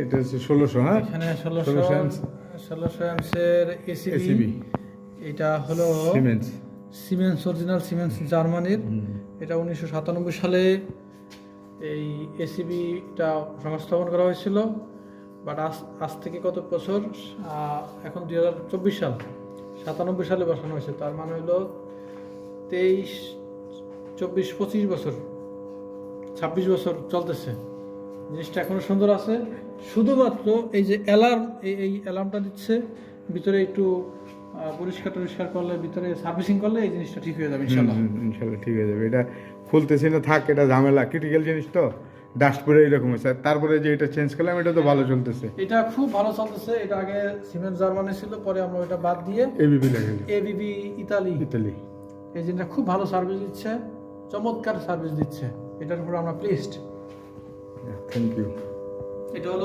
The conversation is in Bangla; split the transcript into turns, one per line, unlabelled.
এটা হচ্ছে 1600, হ্যাঁ
এখানে
1600 amps
1600 অ্যাম্পসের এসিবি। এটা হলো
সিমেন্স।
সিমেন্স, অরিজিনাল সিমেন্স জার্মানির। এটা 1997 সালে এই এসিবিটা সংস্থাপন করা হয়েছিল। বাট আজ থেকে কত বছর, এখন 2024 সাল, 97 সালে বসানো হয়েছে। তার মানে হলো 23, 24, 25 বছর, 26 বছর চলতেছে। জিনিসটা এখনো সুন্দর আছে। শুধুমাত্র এই যে অ্যালার্ম, এই অ্যালার্মটা দিচ্ছে, ভিতরে একটু পরিষ্কার করলে, ভিতরে সার্ভিসিং করলে এই জিনিসটা ঠিক হয়ে যাবে ইনশাল্লাহ।
ইনশাল্লাহ ঠিক হয়ে যাবে। এটা খুলতেছি না, থাক, এটা ঝামেলা, ক্রিটিক্যাল জিনিস তো, ডাস্ট পরে এরকম হয়েছে। তারপরে যে এটা চেঞ্জ করলাম, এটা তো ভালো চলতেছে।
এটা খুব ভালো চলতেছে। এটা আগে সিমেন্স জার্মানি ছিল, পরে আমরা ওটা বাদ দিয়ে
এবিবি লাগাই,
এবিবি ইতালি। এই জিনিসটা খুব ভালো সার্ভিস দিচ্ছে, চমৎকার সার্ভিস দিচ্ছে। এটার উপর আমরা প্লিজড।
Thank you.
এটা হলো